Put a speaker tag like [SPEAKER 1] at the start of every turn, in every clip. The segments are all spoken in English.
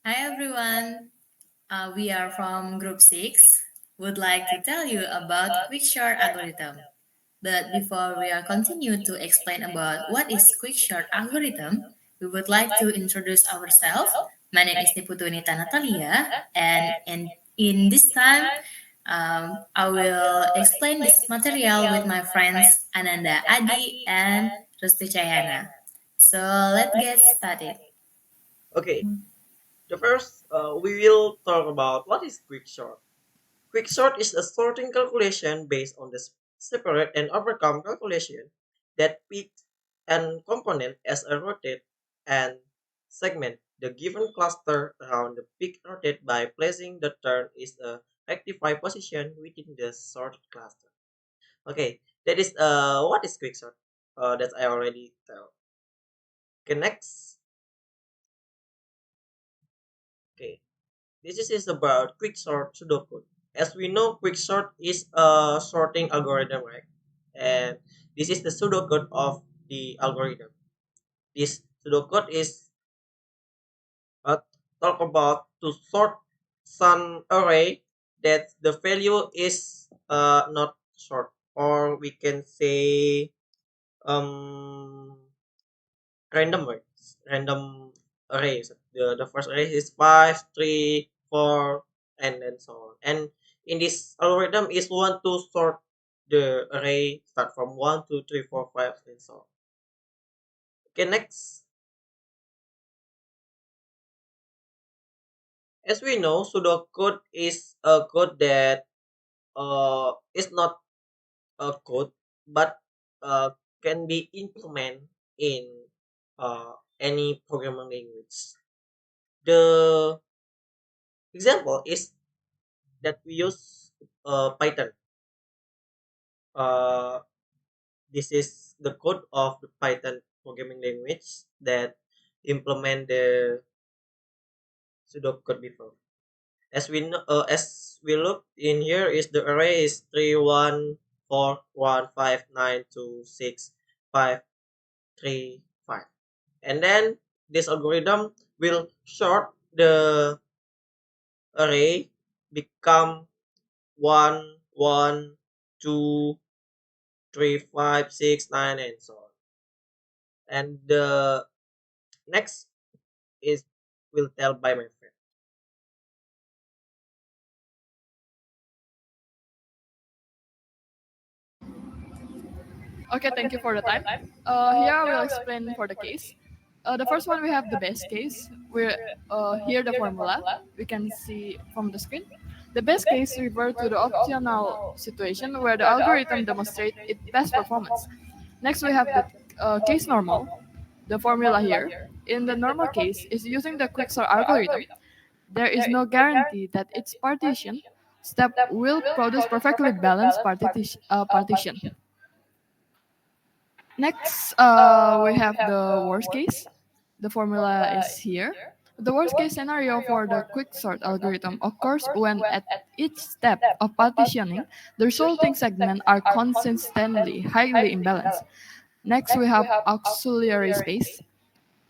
[SPEAKER 1] Hi everyone, we are from Group 6. Would like to tell you about quick-short algorithm. But before we are continue to explain about what is quick-short algorithm, we would like to introduce ourselves. My name is Putu Nita Nathalia, and in this time, I will explain this material with my friends Ananda Adi and Restu Cahyana. So let's get started.
[SPEAKER 2] Okay, the first we will talk about what is quicksort. Quicksort is a sorting calculation based on the separate and overcome calculation that picks an component as a rotate and segment the given cluster around the peak rotate by placing the turn is a rectified position within the sorted cluster. Okay, that is what is quicksort. That I already tell. Okay, next. Okay, this is about quicksort pseudocode. As we know, quicksort is a sorting algorithm, right? And this is the pseudocode of the algorithm. This pseudocode is uh, talk about to sort some array that the value is not short, or we can say um random words, random arrays. The first array is 5, 3, 4, and then so on. And in this algorithm is want to sort the array start from 1, 2, 3, 4, 5, and so on. Okay, next. As we know, pseudocode is a code that is not a code but can be implemented in any programming language. The example is that we use Python. Uh, this is the code of the Python programming language that implement the pseudocode before. As we know, as we look in here, is the array is 3 1 4 1 5 9 2 6 5 3 5, and then this algorithm will sort the array become 1 1 2 3 5 6 9 and so on. And the next is will tell by my friend.
[SPEAKER 3] Okay, thank you for the time. Here I will explain for the case. The first one we have the base case. Where here the formula we can see from the screen. The base case refers to the optional situation where the algorithm demonstrates its best performance. Next we have the case normal. The formula here in the normal case is using the quicksort algorithm. There is no guarantee that its partition step will produce perfectly balanced partition. Next, we have the worst case. The formula is here. The worst case scenario for the quicksort algorithm occurs when at each step of partitioning, the resulting segments are consistently highly imbalanced. Next, we have auxiliary space.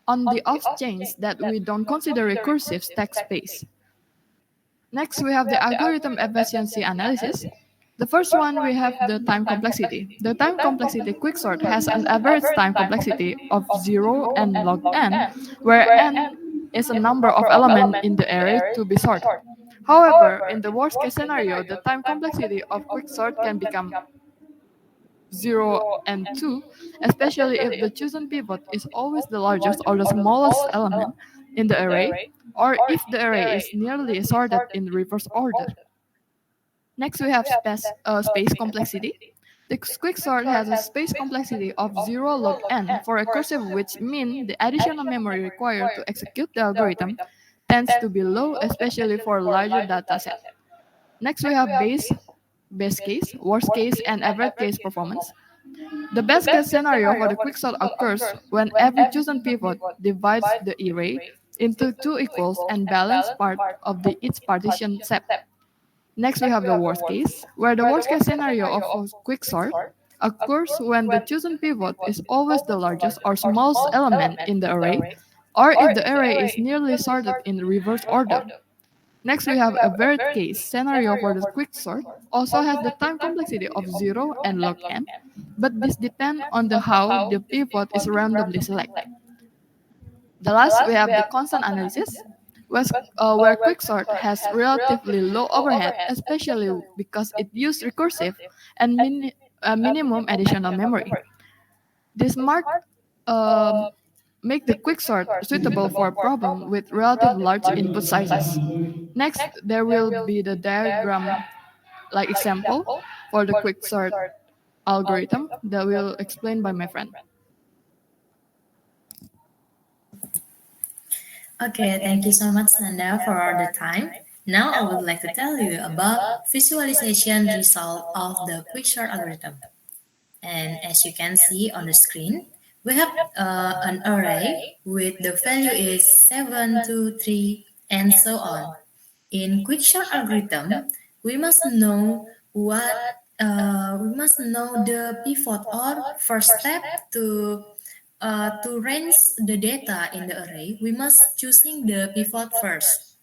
[SPEAKER 3] On the off chance that we don't consider recursive stack space. Next, we have the algorithm efficiency analysis. The first one, we have the time complexity. The time complexity quicksort has an average time complexity of 0 and log n, where n is a number of elements in the array to be sorted. However, in the worst case scenario, the time complexity of quicksort can become 0 and 2, especially if the chosen pivot is always the largest or the smallest element in the array, or if the array is nearly sorted in reverse order. Next, we have space complexity. The quicksort has a space complexity of 0 log n for recursive, which means the additional memory required to execute the algorithm tends to be low, especially for larger data set. Next, we have base case, worst case, and average case performance. The best case scenario for the quicksort occurs when every chosen pivot divides the array into two equals and balanced part of the each partition set. Next, we have the worst case, where the worst case scenario of a quicksort occurs when the chosen pivot is always the largest or smallest element in the array, or if the array is nearly sorted in reverse order. Next, we have a varied case scenario for the quicksort. Also has the time complexity of 0 and log n, but this depends on the how the pivot is randomly selected. The last, we have the constant analysis, where quicksort has relatively low overhead, especially because it uses recursive and minimum additional memory. This mark um, make the quicksort suitable for a problem with relative large input sizes. Next, there will be the diagram like example for the quicksort algorithm that will explain by my friend.
[SPEAKER 1] Okay, thank you so much, Nanda, for the time. Now I would like to tell you about visualization result of the quicksort algorithm. And as you can see on the screen, we have an array with the value is 7, 2, 3, and so on. In quicksort algorithm, we must know we must know the pivot or first step to range the data in the array. We must choosing the pivot first.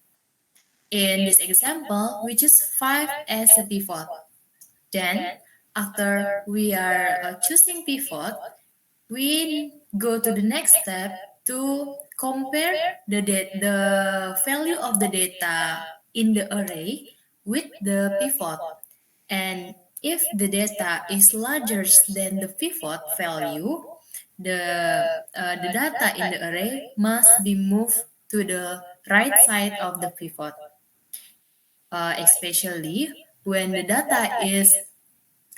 [SPEAKER 1] In this example, we choose 5 as a pivot. Then, after we are choosing pivot, we go to the next step to compare the value of the data in the array with the pivot. And if the data is larger than the pivot value, the data in the array must be moved to the right side of the pivot, especially when the data is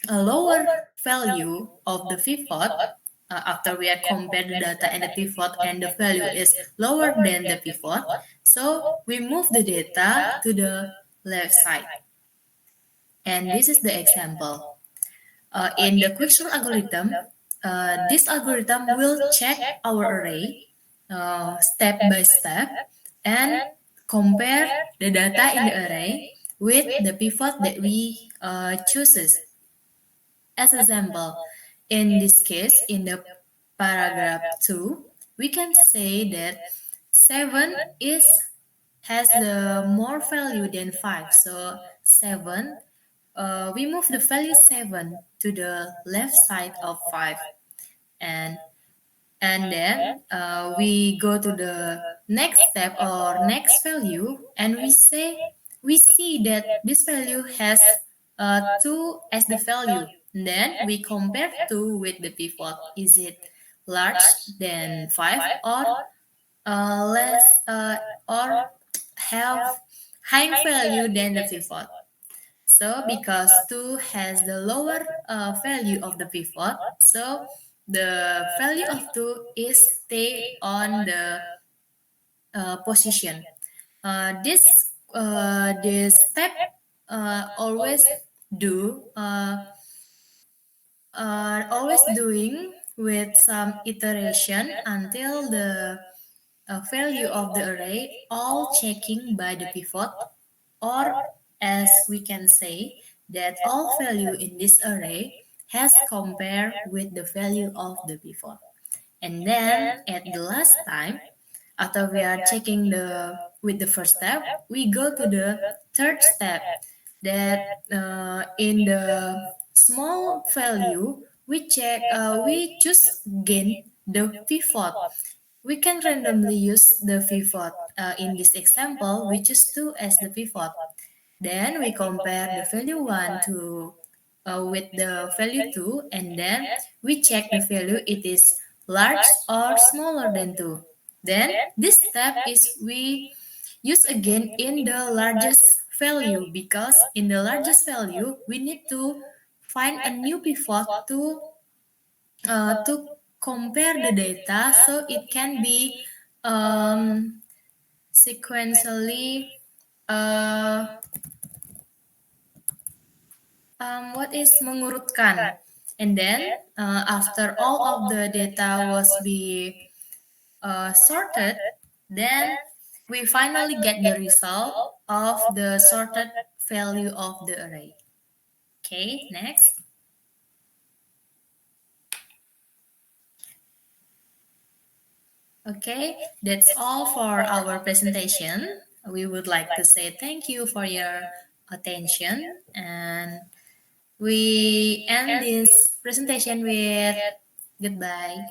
[SPEAKER 1] a lower value of the pivot. After we have compared the data and the pivot and the value is lower than the pivot, so we move the data to the left side. And this is the example. In the quicksort algorithm, this algorithm will check our array step by step and compare the data in the array with the pivot that we chooses. As example, in this case, in the paragraph 2, we can say that 7 is has the more value than 5. So 7, we move the value 7 to the left side of 5. And then we go to the next step or next value, and we see that this value has 2 as the value. Then we compare 2 with the pivot. Is it large than 5 or less or have high value than the pivot? So because 2 has the lower value of the pivot, so the value of 2 is stay on the position. This step always do always doing with some iteration until the value of the array all checking by the pivot, or as we can say that all value in this array has compared with the value of the pivot. And then at the last time, after we are checking the with the first step, we go to the third step, that in the small value we choose again the pivot. We can randomly use the pivot. In this example, we choose 2 as the pivot. Then we compare the value 1 to with the value 2, and then we check the value it is large or smaller than 2. Then this step is we use again in the largest value, because in the largest value we need to find a new pivot to compare the data so it can be um, sequentially what is mengurutkan. And then after all of the data was be sorted, then we finally get the result of the sorted value of the array. Okay, next. Okay, that's all for our presentation. We would like to say thank you for your attention, and we end this presentation with goodbye.